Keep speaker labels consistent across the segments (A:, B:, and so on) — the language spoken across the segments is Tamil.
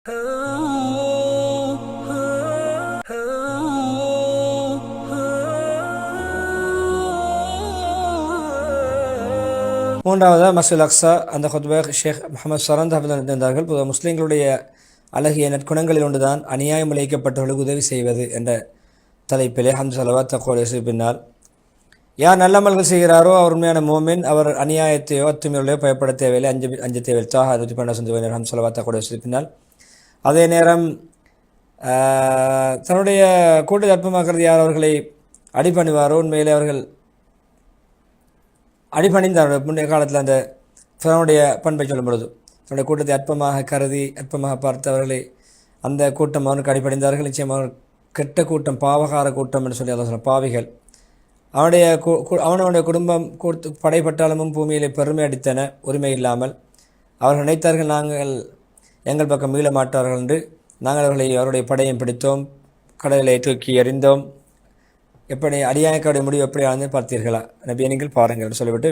A: மூன்றாவதாக மஸ்ஜித் அக்ஸா, அந்த ஹுத்பா ஷேக் முகமது சரந்த் ஹபிதன் இருந்தார்கள். முஸ்லீம்களுடைய அழகிய நற்குணங்களில் ஒன்றுதான் அநியாயம் இழைக்கப்பட்டவர்களுக்கு உதவி செய்வது என்ற தலைப்பிலே ஹம்து ஸலவாத் தக்வாவுடைய பின்னால் யார் நல்லமல்கள் செய்கிறாரோ அவர் உண்மையான மோமின், அவர் அநியாயத்தையோ அத்துமீறலையோ பயப்பட தேவையில்லை, அஞ்ச தேவையில்லை. தாஹா 112 ஹம்து ஸலவாத் தக்வாவுடைய பின்னால் அதே நேரம் தன்னுடைய கூட்டு அற்பமாக்குறது யார் அவர்களை அடிபணிவாரோ உண்மையிலே அவர்கள் அடிபணிந்தார். முன்னைய காலத்தில் அந்த ஃபிரௌனுடைய பண்பை சொல்லும் பொழுது தன்னுடைய கூட்டத்தை அற்பமாக கருதி அற்பமாக பார்த்தவர்களை அந்த கூட்டம் அவனுக்கு அடிபணிந்தார்கள். நிச்சயமாக கெட்ட கூட்டம், பாவகார கூட்டம் என்று சொல்லி அதை சொல்ல பாவிகள். அவனுடைய குடும்பம் படைப்பட்டாளமும் பூமியிலே பெருமை அடித்தன உரிமை இல்லாமல். அவர்கள் நினைத்தார்கள் நாங்கள் எங்கள் பக்கம் மீள மாட்டார்கள் என்று. நாங்கள் அவருடைய படையும் பிடித்தோம், கடலை தூக்கி எறிந்தோம். எப்படி அநியாயக்காருடைய முடிவு எப்படி ஆனது பார்த்தீர்களா நபியை நீங்கள் பாருங்கள் என்று சொல்லிவிட்டு,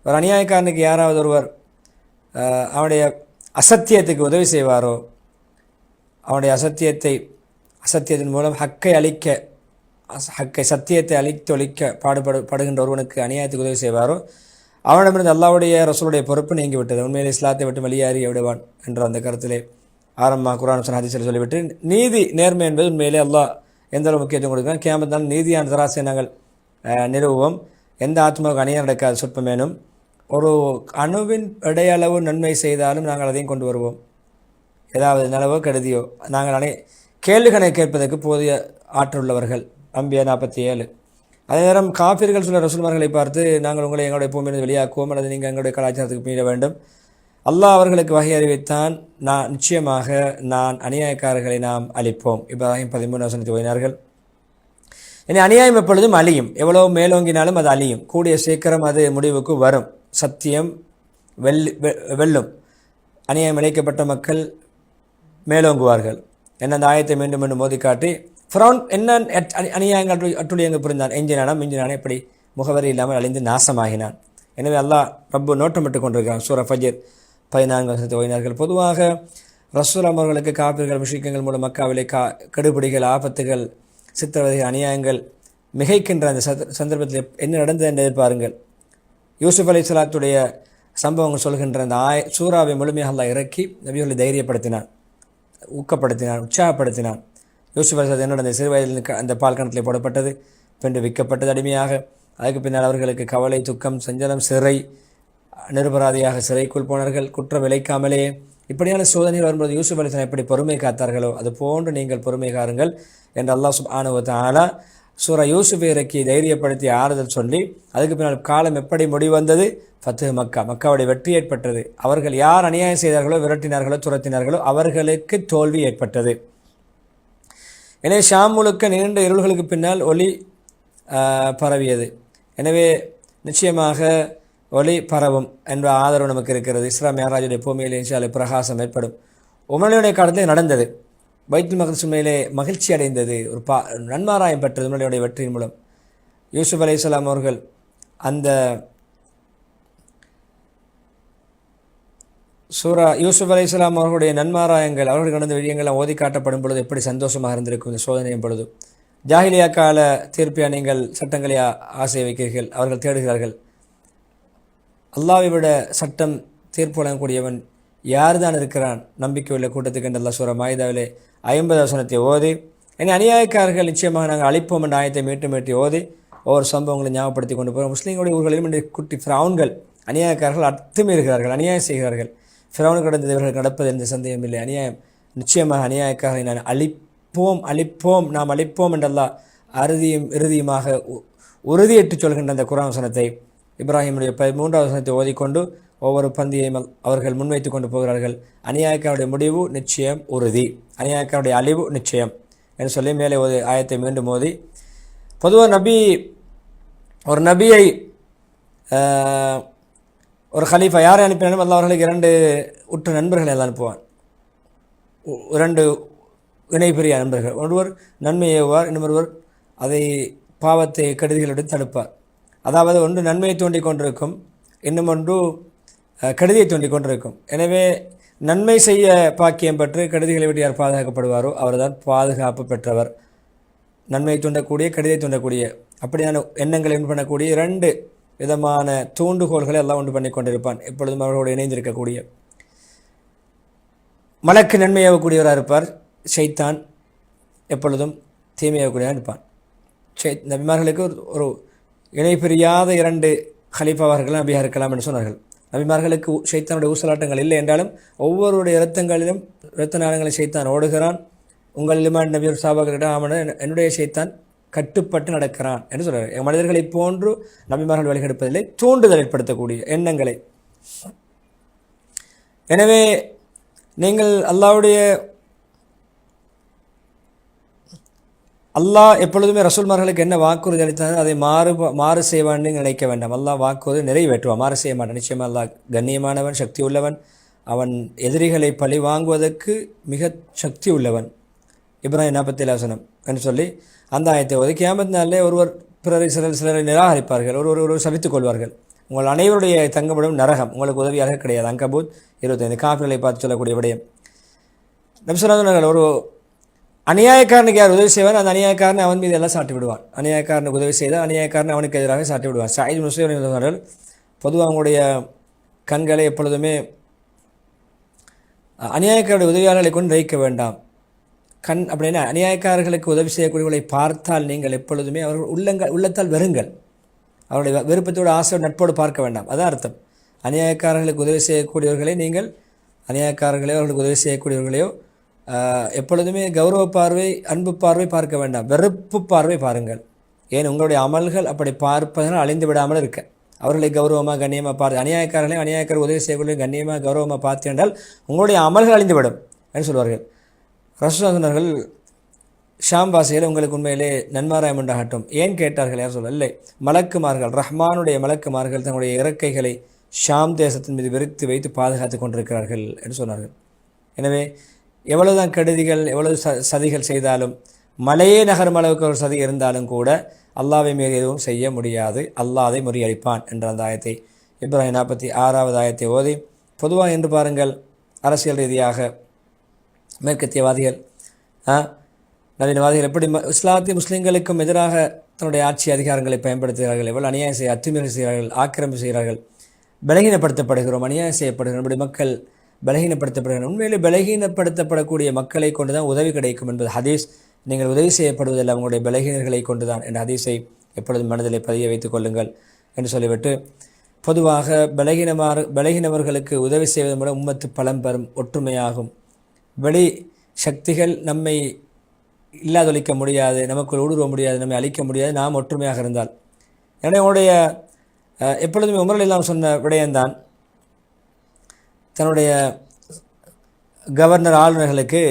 A: ஒரு அநியாயக்காரனுக்கு யாராவது ஒருவர் அவனுடைய அசத்தியத்துக்கு உதவி செய்வாரோ, அவனுடைய அசத்தியத்தின் மூலம் சத்தியத்தை அழித்தொழிக்க பாடுபடுகின்ற ஒருவனுக்கு அநியாயத்துக்கு உதவி செய்வாரோ அவனிடமிருந்து அல்லாஹ்வுடைய ரசூலுடைய பொறுப்பு நீங்கிவிட்டது. உண்மையிலே இஸ்லாத்தை விட்டு வெளியேறி விடுவான் என்ற அந்த கருத்திலே ஆரம்ப குர்ஆன் சொன்ன ஹதீஸில் சொல்லிவிட்டு, நீதி நேர்மை என்பது உண்மையிலே அல்லாஹ் எந்த அளவு முக்கியத்துவம் கொடுக்கிறான். கியாமத் நீதியான தராசை நாங்கள் நிறுவுவோம். எந்த ஆத்மாவுக்கு அநியாயம் நடக்காத சொற்பமேனும் ஒரு அணுவின் இடையளவு நன்மை செய்தாலும் நாங்கள் அதையும் கொண்டு வருவோம். ஏதாவது நலவோ கெடுதியோ நாங்கள் கேள்விகளை கேட்பதற்கு போதிய ஆற்றல் உள்ளவர்கள். அம்பியா 47. அதே நேரம் காஃபிர்கள் சில ரசூல்மார்களை பார்த்து, நாங்கள் உங்களை எங்களுடைய பூமியிலிருந்து வெளியாக்குவோம் அல்லது நீங்கள் எங்களுடைய கலாச்சாரத்துக்கு மீற வேண்டும். அல்லாஹ் அவர்களுக்கு வகை அறிவித்தான், நிச்சயமாக நான் அநியாயக்காரர்களை நாம் அழிப்போம். இப்ராஹிம் 13 ஓதினார்கள். இனி அநியாயம் எப்பொழுதும் அழியும், எவ்வளவு மேலோங்கினாலும் அது அழியும், கூடிய சீக்கிரம் அது முடிவுக்கு வரும். சத்தியம் வெல்லும். அநியாயம் இழைக்கப்பட்ட மக்கள் மேலோங்குவார்கள். என்ன அந்த ஆயத்தை மீண்டும் மீண்டும் மோதி காட்டி, ஃபிரௌன் என்ன அநியாயங்கள் அட்டுழியங்கள் புரிந்தான், மிஞ்சினானே இப்படி முகவரி இல்லாமல் அழிந்து நாசமாகினான். எனவே அல்லாஹ் ரப்பு நோட்டமிட்டு கொண்டிருக்கிறான். சூரா ஃபஜ்ர் 14 ஓதினார்கள். பொதுவாக ரசூல் அவர்களுக்கு காபிர்கள் முஷ்ரிக்குகள் மூலம் மக்காவிலே கெடுபிடிகள், ஆபத்துகள், சித்திரவதைகள், அநியாயங்கள் மிகைக்கின்ற அந்த சந்தர்ப்பத்தில் என்ன நடந்தது என்று எதிர்பாருங்கள். யூசுப் அலைஹிஸ்ஸலாத்துடைய சம்பவங்கள் சொல்கின்ற அந்த சூறாவை முழுமையாக அல்லாஹ் இறக்கி நபிகளை தைரியப்படுத்தினான், ஊக்கப்படுத்தினான், உற்சாகப்படுத்தினான். யூசுப் அலைஹிஸ்ஸலாம் என்னோட சிறு வயதில் அந்த பால் கணத்திலே போடப்பட்டது, பின்பு விற்கப்பட்டது அடிமையாக. அதுக்கு பின்னால் அவர்களுக்கு கவலை, துக்கம், சஞ்சலம், சிறை, நிரபராதியாக சிறைக்குள் போனார்கள், குற்றம் விளைக்காமலே. இப்படியான சோதனைகள் வரும்போது யூசுப் அலைஹிஸ்ஸலாம் எப்படி பொறுமை காத்தார்களோ அது போன்று நீங்கள் பொறுமை காருங்கள் என்று அல்லாஹ் சுப்ஹானஹு வ தஆலா சூரா யூசுஃபை இறக்கி தைரியப்படுத்தி ஆறுதல் சொல்லி, அதுக்கு பின்னால் காலம் எப்படி முடிவந்தது, ஃபத்ஹ் மக்காவுடைய வெற்றி ஏற்பட்டது. அவர்கள் யார் அநியாயம் செய்தார்களோ, விரட்டினார்களோ, துரத்தினார்களோ அவர்களுக்கு தோல்வி ஏற்பட்டது. எனவே ஷாம் முழுக்க நீண்ட இருள்களுக்கு பின்னால் ஒளி பரவியது. எனவே நிச்சயமாக ஒளி பரவும் என்ற ஆதரவு நமக்கு இருக்கிறது. இஸ்ரா மிஅராஜுடைய பூமியிலே இன்ஷா அல்லாஹ் பிரகாசம் ஏற்படும். உமருடைய காலத்தில் நடந்தது. பைத்துல் மக்திஸ் உண்மையிலே மகிழ்ச்சி அடைந்தது, ஒரு நன்மாராயம் பெற்றது உமருடைய வெற்றியின் மூலம். யூசுப் அலைஹிஸ்ஸலாம் அவர்கள் அந்த யூசுப் அலைஹிஸ்ஸலாம் அவர்களுடைய நன்மாராயங்கள், அவர்கள் நடந்த விடயங்கள்லாம் ஓதி காட்டப்படும் பொழுது எப்படி சந்தோஷமாக இருந்திருக்கும் இந்த சோதனையும் பொழுது. ஜாஹிலியா கால தீர்ப்பியா நீங்கள் சட்டங்களை ஆசை வைக்கிறீர்கள், அவர்கள் தேடுகிறார்கள். அல்லாஹ்வை விட சட்டம் தீர்ப்பு வழங்கக்கூடியவன் யார் தான் இருக்கிறான் நம்பிக்கை உள்ள கூட்டத்துக்கு என்று அல்லாஹ் சூரா மாயிதாவிலே 50 வசனத்தை ஓதி, இனி அநியாயக்காரர்கள் நிச்சயமாக நாங்கள் அழிப்போம் என்ற ஆயத்தை மீட்டி ஓதி ஒவ்வொரு சம்பவங்களை ஞாபகப்படுத்தி கொண்டு போகிறோம். முஸ்லீம்களுடைய ஊர்களிலும் இன்று குட்டி ஃபிரௌன்கள் அநியாயக்காரர்கள் அத்துமீறுகிறார்கள், அநியாயம் செய்கிறார்கள். ஃபிரௌனுக்கு கடந்தது இவர்கள் நடப்பது எந்த சந்தேகம் இல்லை. அநியாயம் நிச்சயமாக அநியாயக்காரர்களை நான் நாம் அழிப்போம் என்றெல்லாம் இறுதியுமாக உறுதியிட்டு சொல்கின்ற அந்த குர்ஆன் வசனத்தை இப்ராஹிமுடைய 13வது வசனத்தை ஓதிக்கொண்டு ஒவ்வொரு பந்தியையும் அவர்கள் முன்வைத்து கொண்டு போகிறார்கள். அநியாயக்காருடைய முடிவு நிச்சயம் உறுதி, அநியாயக்காருடைய அழிவு நிச்சயம் என்று சொல்லி மேலே ஒரு ஆயத்தை மீண்டும் மோதி, பொதுவாக ஒரு நபியை ஒரு ஹலீஃபா யாரை அனுப்பினாலும் அல்லாஹ் அவர்களுக்கு 2 உற்ற நண்பர்களை எல்லாம் அனுப்புவான். 2 இணைபிரிய நண்பர்கள். ஒருவர் நன்மையை ஏவுவார், இன்னொருவர் அதை பாவத்தை கெடுதிகளுடன் தடுப்பார். அதாவது ஒன்று நன்மையை தோண்டி கொண்டிருக்கும், இன்னும் ஒன்று கெடுதியை தோண்டி கொண்டிருக்கும். எனவே நன்மை செய்ய பாக்கியம் பெற்று கெடுதிகளை விட்டு யார் பாதுகாக்கப்படுவாரோ அவர்தான் பாதுகாப்பு பெற்றவர். நன்மை தூண்டக்கூடிய கெடுதியை தூண்டக்கூடிய அப்படியான எண்ணங்களை உண்டு பண்ணக்கூடிய 2 விதமான தூண்டுகோள்களை எல்லாம் உண்டு பண்ணி கொண்டிருப்பான். எப்பொழுதும் அவர்களோடு இணைந்திருக்கக்கூடிய மலக்கு நன்மையாகக்கூடியவராக இருப்பார். ஷைத்தான் எப்பொழுதும் தீமையாகக்கூடியவராக இருப்பான். நபிமார்களுக்கு ஒரு இணை பிரியாத 2 ஹலீஃபாவார்கள் நபியாக இருக்கலாம் என்று சொன்னார்கள். நபிமார்களுக்கு ஷைத்தானுடைய ஊசலாட்டங்கள் இல்லை என்றாலும் ஒவ்வொருடைய இரத்தங்களிலும் இரத்த நாளங்களில் ஷைத்தான் ஓடுகிறான். உங்கள் இமான் நபி சாபாக்களிடம் ஆமன என்னுடைய ஷைத்தான் கட்டுப்பட்டு நடக்கிறான் என்று சொல்கிறார். மனிதர்களை போன்று நபிமார்கள் வழிகெடுப்பதில்லை, தூண்டுதல் ஏற்படுத்தக்கூடிய எண்ணங்களை. எனவே நீங்கள் அல்லாஹ் எப்பொழுதுமே ரசூல்மார்களுக்கு என்ன வாக்குறுதி அளித்தாலும் அதை மாறு செய்வான்னு நினைக்க வேண்டாம். அல்லாஹ் வாக்குறுதி நிறைவேற்றுவான், மாறு செய்ய மாட்டான். நிச்சயமாக அல்லாஹ் கண்ணியமானவன், சக்தி உள்ளவன். அவன் எதிரிகளை பழி வாங்குவதற்கு மிக சக்தி உள்ளவன். இப்ராஹிம் 47 என்று சொல்லி அந்த ஆயத்தை ஓதி கியாமத் நாளிலே ஒருவர் சிலரை நிராகரிப்பார்கள், ஒருவர் சபித்துக் கொள்வார்கள். உங்கள் அனைவருடைய தங்கப்படும் நரகம் உங்களுக்கு உதவியாக கிடையாது. அங்கபூத் 25 காஃபிர்களை பார்த்து சொல்லக்கூடிய விடயம். நபி சொன்னார்கள், ஒரு அநியாயக்காரனுக்கு யார் உதவி செய்வான் அந்த அநியாயக்காரனை அவன் மீது எல்லாம் சாட்டி விடுவான். அநியாயக்காரனுக்கு உதவி செய்தால் அநியாயக்காரனை அவனுக்கு எதிராக சாட்டி விடுவான். சாயித் முஸ்லிம் சொன்னார்கள், பொதுவாக அவங்களுடைய கண்களை எப்பொழுதுமே அநியாயக்காரருடைய உதவியாளர்களை கொண்டு வைக்க வேண்டாம். கண் அப்படின்னா அநியாயக்காரர்களுக்கு உதவி செய்யக்கூடியவர்களை பார்த்தால் நீங்கள் எப்பொழுதுமே அவர்கள் உள்ளத்தால் வெறுங்கள். அவருடைய விருப்பத்தோடு ஆசையோடு நட்போடு பார்க்க வேண்டாம். அதான் அர்த்தம். அநியாயக்காரர்களுக்கு உதவி செய்யக்கூடியவர்களை நீங்கள் அநியாயக்காரர்களையோ அவர்களுக்கு உதவி செய்யக்கூடியவர்களையோ எப்பொழுதுமே கௌரவ பார்வை, அன்பு பார்வை பார்க்க வேண்டாம், வெறுப்பு பார்வை பாருங்கள். ஏன் உங்களுடைய அமல்கள் அப்படி பார்ப்பதனால் அழிந்து விடாமல் இருக்க அவர்களை கௌரவமாக கண்ணியமாக பார்த்து அநியாயக்காரர் உதவி செய்யக்கூடிய கண்ணியமாக கௌரவமாக பார்த்து என்றால் உங்களுடைய அமல்கள் அழிந்துவிடும் என்று சொல்வார்கள். ரசூலுல்லாஹ் சொன்னார்கள், ஷாம் பாஷையில் உங்களுக்கு உண்மையிலே நன்மாராயம் உண்டாகட்டும். ஏன் கேட்டார்கள்? யார் சொல்ல இல்லை, மலக்குமார்கள், ரஹ்மானுடைய மலக்குமார்கள் தங்களுடைய இறக்கைகளை ஷாம் தேசத்தின் மீது விரித்து வைத்து பாதுகாத்து கொண்டிருக்கிறார்கள் என்று சொன்னார்கள். எனவே எவ்வளவுதான் கெடுதிகள், எவ்வளவு சதிகள் செய்தாலும், மலையே நகரும் அளவுக்கு ஒரு சதி இருந்தாலும் கூட அல்லாஹ்வை மீறி எதுவும் செய்ய முடியாது. அல்லாஹ் அதை முறியடிப்பான் என்ற அந்த ஆயத்தை இப்ராஹிம் 46வது ஆயத்தை ஓதி, பொதுவாக என்று பாருங்கள், அரசியல் ரீதியாக மேற்கத்தியவாதிகள், நவீனவாதிகள் எப்படி இஸ்லாத்திய முஸ்லீம்களுக்கும் எதிராக தன்னுடைய ஆட்சி அதிகாரங்களை பயன்படுத்துகிறார்கள், எவ்வளவு அநியாயம் செய்ய அத்துமீறல் செய்கிறார்கள், ஆக்கிரமிப்பு செய்கிறார்கள். பலகீனப்படுத்தப்படுகிறோம், அநியாயம் செய்யப்படுகிறோம், இப்படி மக்கள் பலகீனப்படுத்தப்படுகிறார்கள். உண்மையிலே பலகீனப்படுத்தப்படக்கூடிய மக்களை கொண்டு தான் உதவி கிடைக்கும் என்பது ஹதீஸ். நீங்கள் உதவி செய்யப்படுவதில்லை அவங்களுடைய பலகீனர்களை கொண்டுதான் என்ற ஹதீஸை எப்பொழுதும் மனதிலே பதிய வைத்துக் கொள்ளுங்கள் என்று சொல்லிவிட்டு, பொதுவாக பலகீனவர்களுக்கு உதவி செய்வதன் மூலம் உம்மத்து பலம் பெறும், ஒற்றுமையாகும். வெளி சக்திகள் நம்மை இல்லாதொழிக்க முடியாது, நமக்குள் ஊடுருவ முடியாது, நம்மை அழிக்க முடியாது, நாம் ஒற்றுமையாக இருந்தால். எனவே உங்களுடைய எப்பொழுதுமே உமர் இல்லாமல் சொன்ன விடயம்தான், தன்னுடைய ஆளுநர்களுக்கு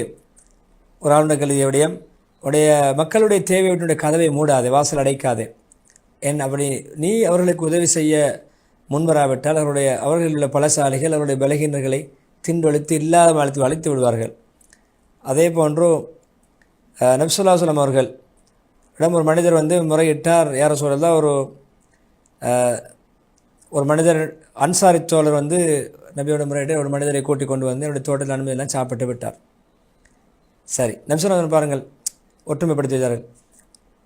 A: ஒரு ஆளுநர் எழுதிய விடயம், உடைய மக்களுடைய தேவையுடைய கதவை மூடாதே, வாசல் அடைக்காதே. அப்படி நீ அவர்களுக்கு உதவி செய்ய முன்வராவிட்டால் அவர்களில் உள்ள பலசாலிகள் அவருடைய பலகீனர்களை தின்றொழித்து இல்லாத அழித்து விடுவார்கள். அதே போன்று நபி ஸல்லல்லாஹு அலைஹி வஸல்லம் அவர்கள் ஒரு மனிதர் முறையிட்டார், யார சொல்லலாம், ஒரு மனிதர் அன்சாரி தோழர் நபியோட முறையிட்டு ஒரு மனிதரை கூட்டிக் கொண்டு என்னுடைய தோட்டத்தில் அனுமதியெல்லாம் சாப்பிட்டு விட்டார். சரி, நபி ஸல்லல்லாஹு அலைஹி வஸல்லம் பாருங்கள், ஒற்றுமைப்படுத்தி வைத்தார்கள்.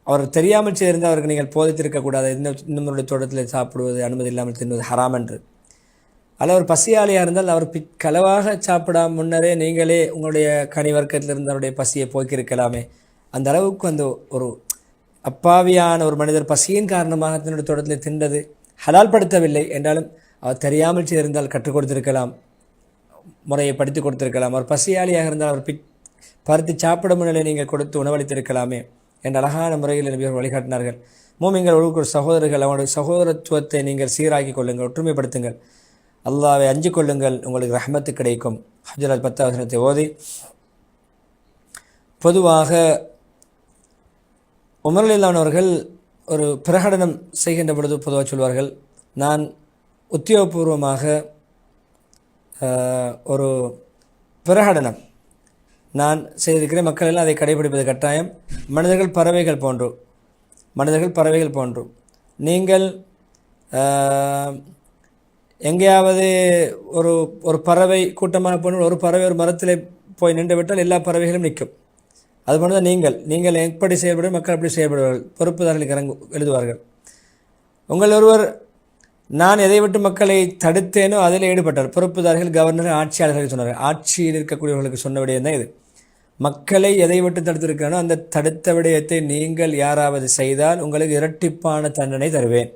A: அவருக்கு தெரியாமல் சேர்ந்து அவருக்கு நீங்கள் போதித்திருக்கக்கூடாது, இன்னொருடைய தோட்டத்தில் சாப்பிடுவது, அனுமதி இல்லாமல் தின்னுவது ஹராம் என்று. அதில் ஒரு பசியாளியாக இருந்தால் அவர் களவாக சாப்பிடாம முன்னரே நீங்களே உங்களுடைய கனிவர்க்கத்தில் இருந்து அவருடைய பசியை போக்கியிருக்கலாமே. அந்த அளவுக்கு ஒரு அப்பாவியான ஒரு மனிதர் பசியின் காரணமாக தன்னுடைய தோட்டத்தில் தின்றது ஹலால் படுத்தவில்லை என்றாலும் அவர் தெரியாமல் செய்திருந்தால் கற்றுக் கொடுத்திருக்கலாம், முறையை படித்து கொடுத்திருக்கலாம். அவர் பசியாளியாக இருந்தால் அவர் பருத்தி சாப்பிட முன்னிலை நீங்கள் கொடுத்து உணவளித்திருக்கலாமே என்ற அழகான முறையில் நபியர்கள் வழிகாட்டினார்கள். மூமின்கள் ஒரு சகோதரர்கள், அவனுடைய சகோதரத்துவத்தை நீங்கள் சீராக்கி கொள்ளுங்கள், ஒற்றுமைப்படுத்துங்கள், அல்லாஹ்வை அஞ்சு கொள்ளுங்கள், உங்களுக்கு ரஹ்மத்து கிடைக்கும். ஹஜ்ரத் 10வது வசனத்தை ஓதி, பொதுவாக உமர் ரலியல்லாஹு அவர்கள் ஒரு பிரகடனம் செய்கின்ற பொழுது பொதுவாக சொல்வார்கள், நான் உத்தியோகபூர்வமாக ஒரு பிரகடனம் நான் செய்திருக்கிறேன், மக்கள் எல்லாம் அதை கடைபிடிப்பது கட்டாயம். மனிதர்கள் பறவைகள் போன்று நீங்கள் எங்கேயாவது ஒரு ஒரு பறவை கூட்டமாக போனால் ஒரு பறவை ஒரு மரத்தில் போய் நின்று விட்டால் எல்லா பறவைகளும் நிற்கும். அதுபோல தான் நீங்கள் எப்படி செயல்படும் மக்கள் அப்படி செயல்படுவார்கள். பொறுப்புதாரர்களுக்கு எழுதுவார்கள். உங்கள் ஒருவர் நான் எதை விட்டு மக்களை தடுத்தேனோ அதில் ஈடுபட்டார். பொறுப்புதாரிகள், கவர்னர், ஆட்சியாளர்கள் சொன்னார்கள். ஆட்சியில் இருக்கக்கூடியவர்களுக்கு சொன்ன விடயம் தான் இது. மக்களை எதை விட்டு தடுத்திருக்கிறானோ அந்த தடுத்த விடயத்தை நீங்கள் யாராவது செய்தால் உங்களுக்கு இரட்டிப்பான தண்டனை தருவேன்.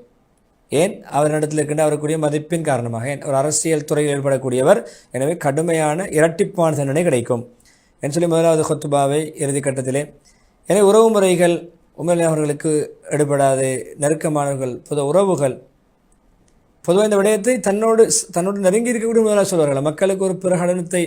A: ஏன்? அவரிடத்தில் இருக்கின்ற அவருக்குரிய மதிப்பின் காரணமாக. ஒரு அரசியல் துறையில் ஈடுபடக்கூடியவர், எனவே கடுமையான இரட்டிப்பான தண்டனை கிடைக்கும் என்று சொல்லி முதலாவது ஹுத்பாவை இறுதி கட்டத்திலே. எனவே உறவு முறைகள் உண்மையிலே அவர்களுக்கு எடுபடாது. நெருக்கமானவர்கள், உறவுகள் பொதுவாக இந்த விடயத்தை தன்னோடு நெருங்கி இருக்கக்கூடிய முதலாக சொல்வார்கள். மக்களுக்கு ஒரு பிரகடனத்தை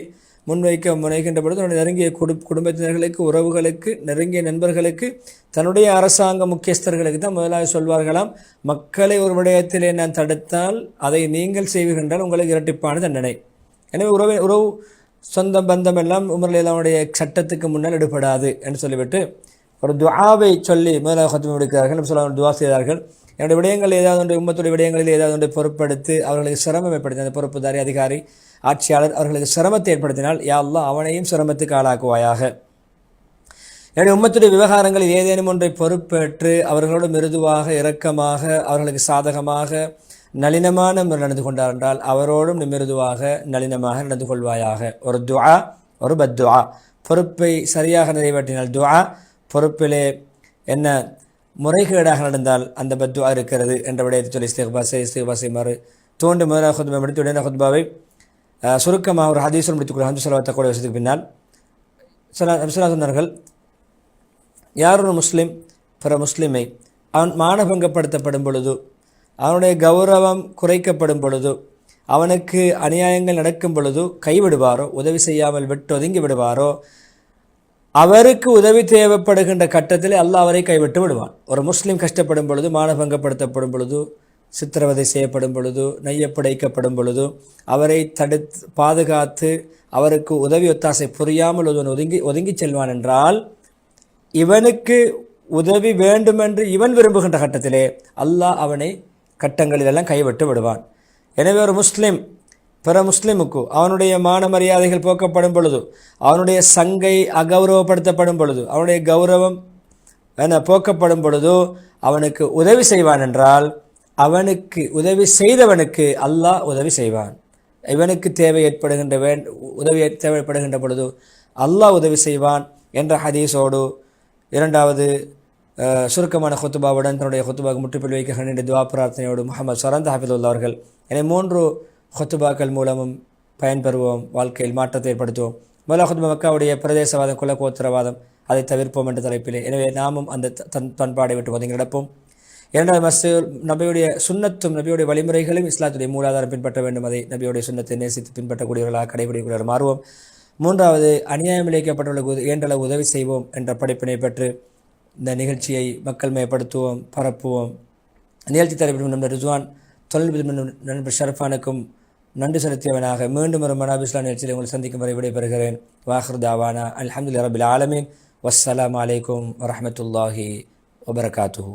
A: முன்வைக்க முனைகின்ற பொழுது தன்னுடைய நெருங்கிய குடும்பத்தினர்களுக்கு, உறவுகளுக்கு, நெருங்கிய நண்பர்களுக்கு, தன்னுடைய அரசாங்க முக்கியஸ்தர்களுக்கு தான் முதலாக சொல்வார்களாம், மக்களை ஒரு விடயத்திலே நான் தடுத்தால் அதை நீங்கள் செய்வீர்கள் உங்களுக்கு இரட்டிப்பான தண்டனை. எனவே உறவு சொந்தம் பந்தம் எல்லாம் உமர்லாவுடைய சட்டத்துக்கு முன்னால் எடுபடாது என்று சொல்லிவிட்டு ஒரு துஆவை சொல்லி முதலாக ஹத்ம முடிக்கிறார்கள். சொல்ல துஆ செய்தார்கள். என்னுடைய விடயங்கள் ஏதாவது ஒன்று, உம்மத்துடைய விடயங்களில் ஏதாவது ஒன்றை பொறுப்படுத்தி அவர்களுக்கு சிரமம் ஏற்படுத்தி, அந்த பொறுப்புதாரி, அதிகாரி, ஆட்சியாளர் அவர்களுக்கு சிரமத்தை ஏற்படுத்தினால் யா அல்லாஹ் அவனையும் சிரமத்துக்கு ஆளாக்குவாயாக. என்னுடைய உம்மத்துடைய விவகாரங்களில் ஏதேனும் ஒன்றை பொறுப்பேற்று அவர்களோடு மிருதுவாக, இரக்கமாக, அவர்களுக்கு சாதகமாக, நளினமான முறை நடந்து கொண்டார் என்றால் அவரோடும் மிருதுவாக, நளினமாக நடந்து கொள்வாயாக. ஒரு துஆ, ஒரு பத்துஆ. பொறுப்பை சரியாக நிறைவேற்றினால் துஆ, பொறுப்பிலே என்ன முறைகேடாக நடந்தால் அந்த பத்துஆ இருக்கிறது என்ற விடயத்தை சொல்லி இஸ்திக்பார் செய்யுமாறு தோண்டு முதலாக ஹுத்பா முடித்து உடனே ஹுத்பாவை சுருக்கமாக ஒரு ஹதீஸும் முடித்துக் ஹம்து ஸலவாத்தை கூட வசதிக்கு பின்னால் சொன்னார்கள், யார் ஒரு முஸ்லீம் பிற முஸ்லீமை அவன் மானபங்கப்படுத்தப்படும் பொழுது, அவனுடைய கௌரவம் குறைக்கப்படும் பொழுது, அவனுக்கு அநியாயங்கள் நடக்கும் பொழுது கைவிடுவாரோ, உதவி செய்யாமல் விட்டு ஒதுங்கி விடுவாரோ, அவருக்கு உதவி தேவைப்படுகின்ற கட்டத்தில் அல்லாஹ் அவரை கைவிட்டு விடுவான். ஒரு முஸ்லீம் கஷ்டப்படும் பொழுது, மானபங்கப்படுத்தப்படும் பொழுது, சித்திரவதை செய்யப்படும் பொழுது, நையப்படைக்கப்படும் பொழுது, அவரை தடுத்து பாதுகாத்து அவருக்கு உதவி ஒத்தாசை புரியாமல் ஒதுங்கி செல்வான் என்றால், இவனுக்கு உதவி வேண்டுமென்று இவன் விரும்புகின்ற கட்டத்திலே அல்லாஹ் அவனை கட்டங்களிலெல்லாம் கைவிட்டு விடுவான். எனவே ஒரு முஸ்லீம் பிற முஸ்லிமுக்கு அவனுடைய மான மரியாதைகள் போக்கப்படும் பொழுது, அவனுடைய சங்கை அகௌரவப்படுத்தப்படும் பொழுது, அவனுடைய கௌரவம் போக்கப்படும் பொழுது அவனுக்கு உதவி செய்வான் என்றால், அவனுக்கு உதவி செய்தவனுக்கு அல்லாஹ் உதவி செய்வான். இவனுக்கு உதவி தேவைப்படுகின்ற பொழுது அல்லாஹ் உதவி செய்வான் என்ற ஹதீஸோடு இரண்டாவது சுருக்கமான ஹுத்துபாவுடன் தன்னுடைய ஹுத்துபாவுக்கு முற்றுப்புள்ளி வைக்க நீண்ட துவா பிரார்த்தனையோடு முஹம்மது சரந்த் ஹாஃபிதுல்லா அவர்கள் என 3 ஹுத்துபாக்கள் மூலமும் பயன்பெறுவோம், வாழ்க்கையில் மாற்றத்தை ஏற்படுத்துவோம். முதல் ஹுத்துபா மக்காவுடைய பிரதேசவாதம், குலகோத்திரவாதம், அதை தவிர்ப்போம் என்ற தலைப்பிலே. எனவே நாமும் அந்த பண்பாடை விட்டு ஒதுங்கி நடப்போம். இரண்டாவது நபியுடைய சுன்னத்தும் நபியுடைய வழிமுறைகளும் இஸ்லாத்துடைய மூலாதாரம் பின்பற்ற வேண்டும். அதை நபியுடைய சுன்னத்தை நேசித்து பின்பற்றக்கூடியவர்களாக கடைபிடிக்கூடியவர்கள் மாறுவோம். மூன்றாவது அநியாயம் இழைக்கப்பட்டவர்களுக்கு இயன்றளவு உதவி செய்வோம் என்ற படிப்பினை பெற்று இந்த நிகழ்ச்சியை மக்கள் மயப்படுத்துவோம், பரப்புவோம். நிகழ்ச்சி தலைவர் நண்பர் ரிஜ்வான், தொழில்நுட்ப நண்பர் ஷரஃபானுக்கும் நன்றி செலுத்தியவனாக மீண்டும் ஒரு மனாப் இஸ்லாம் நிகழ்ச்சியில் உங்களை சந்திக்கும் வரை விடைபெறுகிறேன். வாஹிர் தாவானா அல்ஹம்துலில்லாஹி ரப்பில் ஆலமீன். வஸ்ஸலாமு அலைக்கும் வரஹ்மத்துல்லாஹி வபரகாத்துஹு.